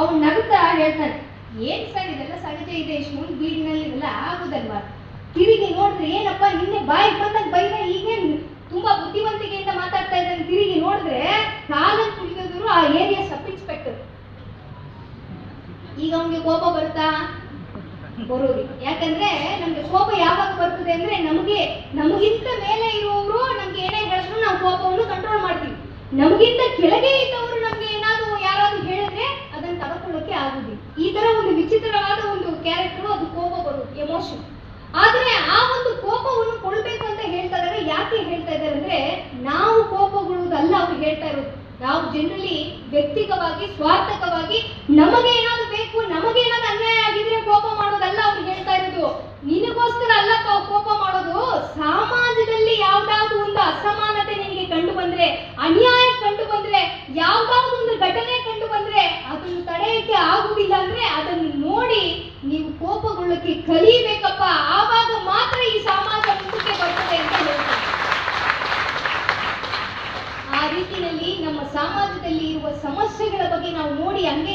ಅವ್ನು ನಗುತ್ತಾ ಹೇಳ್ತಾನೆ, ಏನ್ ಸರ್ ಇದೆಲ್ಲ ಸಹಜ ಇದೆ, ಇಷ್ಟು ಬೀಡಿನಲ್ಲಿ ಇದೆಲ್ಲ ಆಗುದಲ್ವಾ? ತಿರುಗಿ ನೋಡಿದ್ರೆ ಏನಪ್ಪ ನಿನ್ನೆ ಬಾಯಿಗೆ ಬಂದಾಗ ಬೈದ, ಈಗೇನು ತುಂಬಾ ಬುದ್ಧಿವಂತಿಕೆಯಿಂದ ಮಾತಾಡ್ತಾ ಇದ್ದಾನೆ. ತಿರುಗಿ ನೋಡಿದ್ರೆ ಕಾಲಲ್ಲಿ ಕುಳಿತಿದ್ರು ಆ ಏರಿಯಾ ಸಬ್ ಇನ್ಸ್ಪೆಕ್ಟರ್. ಈಗ ಅವನಿಗೆ ಕೋಪ ಬರುತ್ತಾ? ಬರೋರಿ. ಯಾಕಂದ್ರೆ ನಮ್ಗೆ ಕೋಪ ಯಾವಾಗ ಬರ್ತದೆ ಅಂದ್ರೆ ನಮಗಿಂತ ಮೇಲೆ ಇರುವವರು ನಮ್ಗೆ ಏನೇ ಹೇಳಿದ್ರು ನಾವು ಕೋಪವನ್ನು ಕಂಟ್ರೋಲ್ ಮಾಡ್ತೀವಿ. ನಮಗಿಂತ ಕೆಳಗೆ ಇದ್ದವರು ನಮ್ಗೆ ಏನಾದ್ರು ಯಾರಾದ್ರೂ ಹೇಳಿದ್ರೆ ಅದನ್ನ ತಗೊಳ್ಳೋಕೆ ಆಗುದಿಲ್ಲ. ಈ ತರ ಒಂದು ವಿಚಿತ್ರವಾದ ಒಂದು ಕ್ಯಾರೆಕ್ಟರ್, ಅದು ಕೋಪ ಬರುವುದು, ಎಮೋಷನ್. ಆದ್ರೆ ಆ ಒಂದು ಕೋಪವನ್ನು ಕೊಡ್ಬೇಕು ಅಂತ ಹೇಳ್ತಾ ಇದ್ದಾರೆ. ಯಾಕೆ ಹೇಳ್ತಾ ಇದ್ದಾರೆ ಅಂದ್ರೆ, ನಾವು ಕೋಪಗೊಳ್ಳುವುದಲ್ಲ ಅವ್ರು ಹೇಳ್ತಾ ಇರೋದು. ನಾವು ಜನರಲಿ ವ್ಯಕ್ತಿಗವಾಗಿ ಸ್ವಾರ್ಥಕವಾಗಿ ನಮಗೆ ಏನಾದ್ರು ಬೇಕು, ನಮಗೆ ಏನಾದ್ರು ಅನ್ಯಾಯ ಆಗಿದ್ರೆ ಕೋಪ ಮಾಡೋದಲ್ಲ ಅವ್ರು ಹೇಳ್ತಾ ಇರೋದು. ನಿನಗೋಸ್ಕರ ಅಲ್ಲಪ್ಪ ಕೋಪ ಮಾಡೋದು. ಸಮಾಜದಲ್ಲಿ ಯಾವ್ದಾದ್ರು ಒಂದು ಅಸಮಾನತೆ ನಿನಗೆ ಕಂಡು ಬಂದ್ರೆ, ಅನ್ಯಾಯ ಕಂಡು ಬಂದ್ರೆ, ಯಾವ್ದಾದ್ರು ಒಂದು ಘಟನೆ ಕಂಡು ಬಂದ್ರೆ ಅದನ್ನು ತಡೆಯಕ್ಕೆ ಆಗುದಿಲ್ಲ ಅಂದ್ರೆ ಅದನ್ನು ನೋಡಿ ನೀವು ಕೋಪಗೊಳ್ಳಕ್ಕೆ ಕಲಿಬೇಕಪ್ಪ. ಆವಾಗ ಮಾತ್ರ ಈ ಸಮಾಜ ಮುಂದಕ್ಕೆ ಬರ್ತದೆ ಅಂತ ಹೇಳ್ತಾರೆ. ಆ ರೀತಿಯಲ್ಲಿ ನಮ್ಮ ಸಮಾಜದಲ್ಲಿ ಇರುವ ಸಮಸ್ಯೆಗಳ ಬಗ್ಗೆ ನಾವು ನೋಡಿ ಹಂಗೆ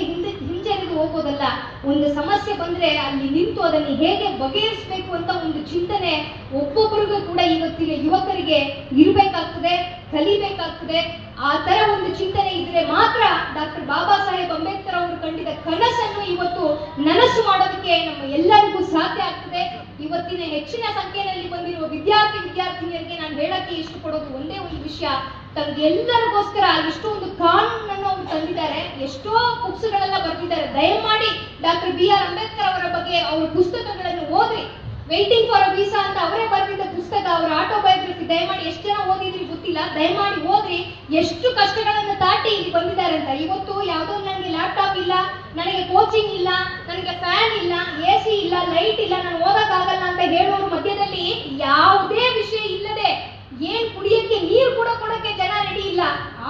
ಹಿಂಜರಿದು ಹೋಗೋದಲ್ಲ. ಒಂದು ಸಮಸ್ಯೆ ಬಂದ್ರೆ ಅಲ್ಲಿ ನಿಂತು ಅದನ್ನು ಹೇಗೆ ಬಗೆಹರಿಸಬೇಕು ಅಂತ ಒಂದು ಚಿಂತನೆ ಒಬ್ಬೊಬ್ಬರಿಗೂ ಕೂಡ ಇವತ್ತಿನ ಯುವಕರಿಗೆ ಇರಬೇಕಾಗ್ತದೆ, ಕಲಿಬೇಕಾಗ್ತದೆ. ಆ ತರ ಒಂದು ಚಿಂತನೆ ಇದ್ರೆ ಮಾತ್ರ ಡಾಕ್ಟರ್ ಬಾಬಾ ಸಾಹೇಬ್ ಅಂಬೇಡ್ಕರ್ ಅವರು ಕಂಡಿದ್ದ ಕನಸನ್ನು ಇವತ್ತು ನನಸು ಮಾಡೋದಕ್ಕೆ ನಮ್ಮ ಎಲ್ಲರಿಗೂ ಸಾಧ್ಯ ಆಗ್ತದೆ. ಇವತ್ತಿನ ಹೆಚ್ಚಿನ ಸಂಖ್ಯೆಯಲ್ಲಿ ಬಂದಿರುವ ವಿದ್ಯಾರ್ಥಿನಿಯರಿಗೆ ನಾನು ಹೇಳಕ್ಕೆ ಇಷ್ಟಪಡೋದು ಒಂದೇ ಒಂದು ವಿಷಯ, ತಮ್ಗೆಲ್ಲರಿಗೋಸ್ಕರ ಇಷ್ಟೊಂದು ಕಾನೂನನ್ನು ಅವರು ತಂದಿದ್ದಾರೆ, ಎಷ್ಟೋ ಬುಕ್ಸ್ಗಳೆಲ್ಲ ಬರ್ತಿದ್ದಾರೆ. ದಯಮಾಡಿ ಡಾಕ್ಟರ್ BR ಅಂಬೇಡ್ಕರ್ ಅವರ ಬಗ್ಗೆ ಅವರ ಪುಸ್ತಕಗಳನ್ನು ಓದ್ರಿ. ವೇಟಿಂಗ್ ಫಾರ್ ಅ ವೀಸಾ ಅಂತ ಅವರೇ ಬರೆದಿದ್ದ ಪುಸ್ತಕ, ಅವರ ಆಟೋಬಯೋಗ್ರಫಿ. ದಯಮಾಡಿ ಎಷ್ಟು ಜನ ಓದಿದ್ರಿ ಗೊತ್ತಿಲ್ಲ, ದಯಮಾಡಿ ಓದ್ರಿ. ಎಷ್ಟು ಕಷ್ಟಗಳನ್ನು ದಾಟಿ ಇಲ್ಲಿ ಬಂದಿದ್ದಾರೆ ಅಂತ. ಇವತ್ತು ಯಾವುದೋ ನನಗೆ ಲ್ಯಾಪ್ಟಾಪ್ ಇಲ್ಲ, ನನಗೆ ಕೋಚಿಂಗ್ ಇಲ್ಲ, ನನಗೆ ಫ್ಯಾನ್ ಇಲ್ಲ, AC ಇಲ್ಲ, ಲೈಟ್ ಇಲ್ಲ, ನಾನು ಓದಕ್ಕಾಗಲ್ಲ ಅಂತ ಹೇಳೋರು ಮಧ್ಯದಲ್ಲಿ ಯಾವುದೇ ವಿಷಯ ಇಲ್ಲದೆ ಏನ್ ಕುಡಿಯಕ್ಕೆ ನೀರು ಕೂಡ ಕೊಡಕ್ಕೆ ಜನ ರೆಡಿ ಇಲ್ಲ.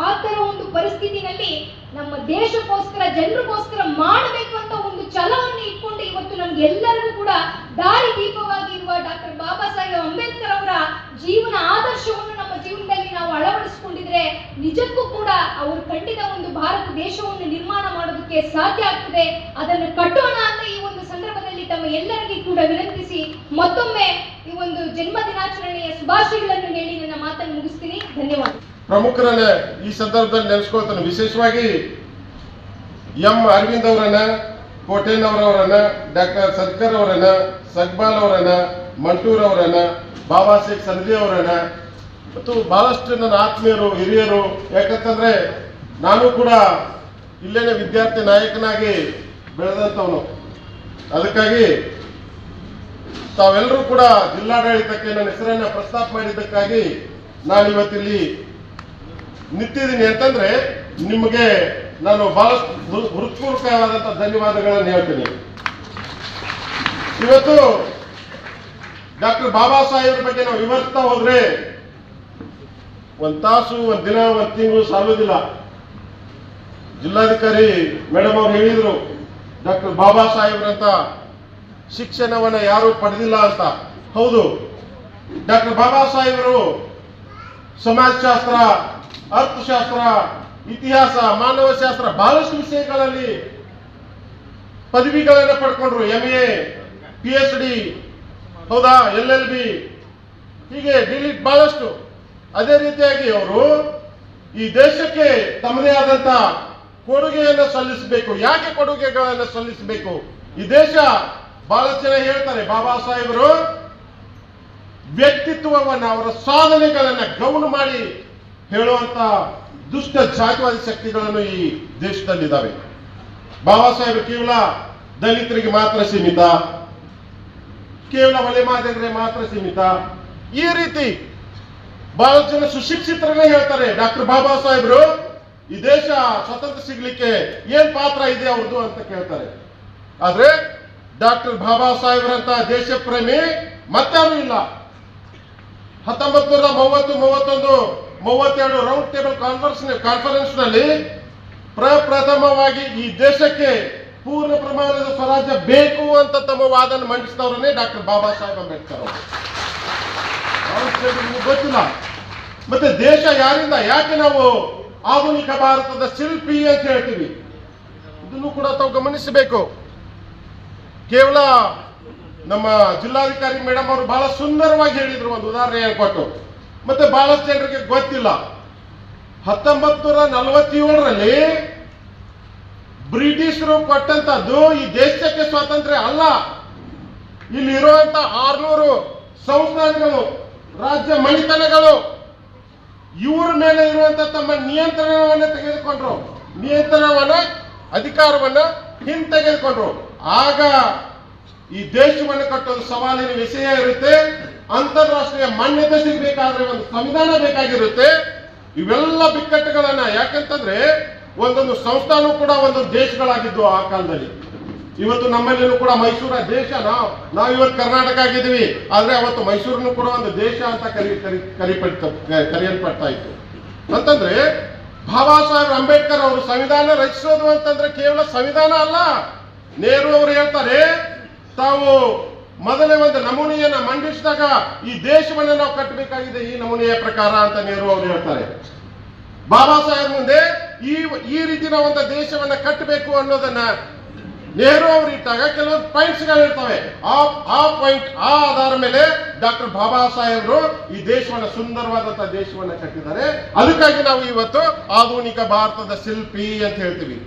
ಆ ತರ ಒಂದು ಪರಿಸ್ಥಿತಿನಲ್ಲಿ ನಮ್ಮ ದೇಶಕ್ಕೋಸ್ಕರ, ಜನರಿಗೋಸ್ಕರ ಮಾಡಬೇಕು ಅಂತ ಒಂದು ಛಲವನ್ನು ಇಟ್ಕೊಂಡು ಇವತ್ತು ನಮ್ಗೆಲ್ಲರಿಗೂ ಕೂಡ ದಾರಿ ದೀಪವಾಗಿರುವ ಡಾಕ್ಟರ್ ಬಾಬಾ ಸಾಹೇಬ್ ಅಂಬೇಡ್ಕರ್ ಅವರ ಜೀವನ ಆದರ್ಶವನ್ನು ನಮ್ಮ ಜೀವನದಲ್ಲಿ ನಾವು ಅಳವಡಿಸಿಕೊಂಡಿದ್ರೆ ನಿಜಕ್ಕೂ ಕೂಡ ಅವರು ಕಂಡಿದ ಒಂದು ಭಾರತ ದೇಶವನ್ನು ನಿರ್ಮಾಣ ಮಾಡೋದಕ್ಕೆ ಸಾಧ್ಯ ಆಗ್ತದೆ. ಅದನ್ನು ಕಟ್ಟೋಣ ಅಂತ ಈ ಒಂದು ಸಂದರ್ಭದಲ್ಲಿ ತಮ್ಮ ಎಲ್ಲರಿಗೂ ಕೂಡ ವಿನಂತಿಸಿ ಮತ್ತೊಮ್ಮೆ ಈ ಒಂದು ಜನ್ಮ ದಿನಾಚರಣೆಯ ಶುಭಾಶಯಗಳನ್ನು ಹೇಳಿ ನನ್ನ ಮಾತನ್ನು ಮುಗಿಸ್ತೀನಿ. ಧನ್ಯವಾದ. ಪ್ರಮುಖರನ್ನ ಈ ಸಂದರ್ಭದಲ್ಲಿ ನೆನೆಸ್ಕೊಳ್ತಾನೆ. ವಿಶೇಷವಾಗಿ ಎಂ ಅರವಿಂದ್ ಅವರನ್ನ, ಕೋಟೇನ್ ಅವರವರನ್ನ, ಡಾಕ್ಟರ್ ಸದ್ಕರ್ ಅವರನ್ನ, ಸಗ್ಬಾಲ್ ಅವರನ್ನ, ಮಂಟೂರ್ ಅವರನ್ನ, ಬಾಬಾ ಶೇಖ್ ಸಂಧಿ ಅವರನ್ನ ಮತ್ತು ಬಹಳಷ್ಟು ನನ್ನ ಆತ್ಮೀಯರು, ಹಿರಿಯರು. ಯಾಕಂತಂದ್ರೆ ನಾನು ಕೂಡ ಇಲ್ಲೇನೆ ವಿದ್ಯಾರ್ಥಿ ನಾಯಕನಾಗಿ ಬೆಳೆದಂಥವನು. ಅದಕ್ಕಾಗಿ ತಾವೆಲ್ಲರೂ ಕೂಡ ಜಿಲ್ಲಾಡಳಿತಕ್ಕೆ ನನ್ನ ಹೆಸರನ್ನ ಪ್ರಸ್ತಾಪ ಮಾಡಿದ್ದಕ್ಕಾಗಿ ನಾನು ಇವತ್ತಿಲ್ಲಿ ನಿಂತಿದ್ದೀನಿ ಅಂತಂದ್ರೆ ನಿಮಗೆ ನಾನು ಬಹಳಷ್ಟು ಹೃತ್ಪೂರ್ವಕವಾದಂತಹ ಧನ್ಯವಾದಗಳನ್ನು ಹೇಳ್ತೀನಿ. ಇವತ್ತು ಡಾಕ್ಟರ್ ಬಾಬಾ ಸಾಹೇಬ್ರ ಬಗ್ಗೆ ನಾವು ವಿವರಿಸ್ತಾ ಹೋದ್ರೆ ಒಂದ್ ತಾಸು, ಒಂದ್ ದಿನ, ಒಂದ್ ತಿಂಗಳು ಸಾಲುವುದಿಲ್ಲ. ಜಿಲ್ಲಾಧಿಕಾರಿ ಮೇಡಮ್ ಅವ್ರು ಹೇಳಿದ್ರು, ಡಾಕ್ಟರ್ ಬಾಬಾ ಸಾಹೇಬ್ರಂತ ಶಿಕ್ಷಣವನ್ನ ಯಾರು ಪಡೆದಿಲ್ಲ ಅಂತ. ಹೌದು, ಡಾಕ್ಟರ್ ಬಾಬಾ ಸಾಹೇಬರು ಸಮಾಜಶಾಸ್ತ್ರ, ಅರ್ಥಶಾಸ್ತ್ರ, ಇತಿಹಾಸ, ಮಾನವಶಾಸ್ತ್ರ ಬಹಳಷ್ಟು ವಿಷಯಗಳಲ್ಲಿ ಪದವಿಗಳನ್ನು ಪಡ್ಕೊಂಡ್ರು. MA, PhD, ಹೌದಾ, LLB, ಹೀಗೆ ಡಿಲೀಟ್ ಬಹಳಷ್ಟು. ಅದೇ ರೀತಿಯಾಗಿ ಅವರು ಈ ದೇಶಕ್ಕೆ ತಮ್ಮದೇ ಆದಂತ ಕೊಡುಗೆಯನ್ನು ಸಲ್ಲಿಸಬೇಕು. ಯಾಕೆ ಕೊಡುಗೆಗಳನ್ನು ಸಲ್ಲಿಸಬೇಕು? ಈ ದೇಶ ಬಹಳಷ್ಟು ಜನ ಹೇಳ್ತಾರೆ, ಬಾಬಾ ಸಾಹೇಬರು ವ್ಯಕ್ತಿತ್ವವನ್ನು, ಅವರ ಸಾಧನೆಗಳನ್ನ ಗೌಣ ಮಾಡಿ ಹೇಳುವಂತ ದುಷ್ಟ ಜಾತಿವಾದಿ ಶಕ್ತಿಗಳನ್ನು ಈ ದೇಶದಲ್ಲಿದ್ದಾವೆ. ಬಾಬಾ ಸಾಹೇಬರು ಕೇವಲ ದಲಿತರಿಗೆ ಮಾತ್ರ ಸೀಮಿತ, ಕೇವಲ ಒಲೆಮಾದಿಗರಿಗೆ ಮಾತ್ರ ಸೀಮಿತ, ಈ ರೀತಿ ಬಹಳಷ್ಟು ಜನ ಸುಶಿಕ್ಷಿತರನ್ನೇ ಹೇಳ್ತಾರೆ. ಡಾಕ್ಟರ್ ಬಾಬಾ ಸಾಹೇಬರು ಈ ದೇಶ ಸ್ವತಂತ್ರ ಸಿಗ್ಲಿಕ್ಕೆ ಏನ್ ಪಾತ್ರ ಇದೆ ಅವ್ರದ್ದು ಅಂತ ಕೇಳ್ತಾರೆ. ಆದ್ರೆ ಡಾಕ್ಟರ್ ಬಾಬಾ ಸಾಹೇಬ್ರಂತ ದೇಶ ಪ್ರೇಮಿ ಮತ್ತಾರು ಇಲ್ಲ. 1930, 31, 32 ರೌಂಡ್ ಟೇಬಲ್ ಕಾನ್ಫರೆನ್ಸ್ ನಲ್ಲಿ ಪ್ರಪ್ರಥಮವಾಗಿ ಈ ದೇಶಕ್ಕೆ ಪೂರ್ಣ ಪ್ರಮಾಣದ ಸ್ವರಾಜ್ಯ ಬೇಕು ಅಂತ ತಮ್ಮ ವಾದನ ಮಂಡಿಸಿದವರನ್ನೇ ಡಾಕ್ಟರ್ ಬಾಬಾ ಸಾಹೇಬ್ ಅಂಬೇಡ್ಕರ್ ಅವರು. ಗೊತ್ತಿಲ್ಲ. ಮತ್ತೆ ದೇಶ ಯಾರಿಂದ, ಯಾಕೆ ನಾವು ಆಧುನಿಕ ಭಾರತದ ಶಿಲ್ಪಿ ಅಂತ ಹೇಳ್ತೀವಿ? ಇದನ್ನು ಕೂಡ ತಾವು ಗಮನಿಸಬೇಕು. ಕೇವಲ ನಮ್ಮ ಜಿಲ್ಲಾಧಿಕಾರಿ ಮೇಡಮ್ ಅವರು ಬಹಳ ಸುಂದರವಾಗಿ ಹೇಳಿದ್ರು, ಒಂದು ಉದಾಹರಣೆ ಕೊಟ್ಟು. ಮತ್ತೆ ಬಹಳಷ್ಟು ಜನರಿಗೆ ಗೊತ್ತಿಲ್ಲ, 1947ರಲ್ಲಿ ಬ್ರಿಟಿಷರು ಕೊಟ್ಟಂತದ್ದು ಈ ದೇಶಕ್ಕೆ ಸ್ವಾತಂತ್ರ್ಯ ಅಲ್ಲ. ಇಲ್ಲಿ ಇರುವಂತ 600 ಸಂಸ್ಥಾನಗಳು, ರಾಜ್ಯ ಮಣಿತನಗಳು ಇವರ ಮೇಲೆ ಇರುವಂತ ತಮ್ಮ ನಿಯಂತ್ರಣವನ್ನ ತೆಗೆದುಕೊಂಡ್ರು, ಅಧಿಕಾರವನ್ನ ಹಿಂತೆಗೆದುಕೊಂಡ್ರು. ಆಗ ಈ ದೇಶವನ್ನು ಕಟ್ಟೋದು ಸವಾಲಿನ ವಿಷಯ ಇರುತ್ತೆ. ಅಂತಾರಾಷ್ಟ್ರೀಯ ಮಾನ್ಯತೆ ಸಿಗಬೇಕಾದ್ರೆ ಒಂದು ಸಂವಿಧಾನ ಬೇಕಾಗಿರುತ್ತೆ. ಇವೆಲ್ಲ ಬಿಕ್ಕಟ್ಟುಗಳನ್ನ, ಯಾಕಂತಂದ್ರೆ ಒಂದೊಂದು ಸಂಸ್ಥಾನವೂ ಕೂಡ ಒಂದೊಂದು ದೇಶಗಳಾಗಿದ್ದು ಆ ಕಾಲದಲ್ಲಿ. ಇವತ್ತು ನಮ್ಮಲ್ಲಿನೂ ಕೂಡ ಮೈಸೂರ ದೇಶ, ನಾವು ಇವತ್ತು ಕರ್ನಾಟಕ ಆಗಿದ್ದೀವಿ, ಆದ್ರೆ ಅವತ್ತು ಮೈಸೂರನ್ನು ಕೂಡ ಒಂದು ದೇಶ ಅಂತ ಕರೆಯಲ್ಪಡ್ತಾ ಇತ್ತು. ಅಂತಂದ್ರೆ ಬಾಬಾ ಸಾಹೇಬ್ ಅಂಬೇಡ್ಕರ್ ಅವರು ಸಂವಿಧಾನ ರಚಿಸೋದು ಅಂತಂದ್ರೆ ಕೇವಲ ಸಂವಿಧಾನ ಅಲ್ಲ. ನೆಹರು ಅವರು ಹೇಳ್ತಾರೆ, ತಾವು ಮೊದಲೇ ಒಂದು ನಮೂನೆಯನ್ನ ಮಂಡಿಸಿದಾಗ ಈ ದೇಶವನ್ನ ನಾವು ಕಟ್ಟಬೇಕಾಗಿದೆ ಈ ನಮೂನೆಯ ಪ್ರಕಾರ ಅಂತ ನೆಹರು ಅವರು ಹೇಳ್ತಾರೆ. ಬಾಬಾ ಸಾಹೇಬ್ ಮುಂದೆ ಈ ರೀತಿಯ ಒಂದು ದೇಶವನ್ನ ಕಟ್ಟಬೇಕು ಅನ್ನೋದನ್ನ ನೆಹರು ಅವರು ಇಟ್ಟಾಗ ಕೆಲವೊಂದು ಪಾಯಿಂಟ್ಸ್ ಇರ್ತವೆ. ಆ ಪಾಯಿಂಟ್ ಆಧಾರ ಮೇಲೆ ಡಾಕ್ಟರ್ ಬಾಬಾ ಸಾಹೇಬರು ಈ ದೇಶವನ್ನ ಸುಂದರವಾದಂತಹ ದೇಶವನ್ನ ಕಟ್ಟಿದ್ದಾರೆ. ಅದಕ್ಕಾಗಿ ನಾವು ಇವತ್ತು ಆಧುನಿಕ ಭಾರತದ ಶಿಲ್ಪಿ ಅಂತ ಹೇಳ್ತೀವಿ.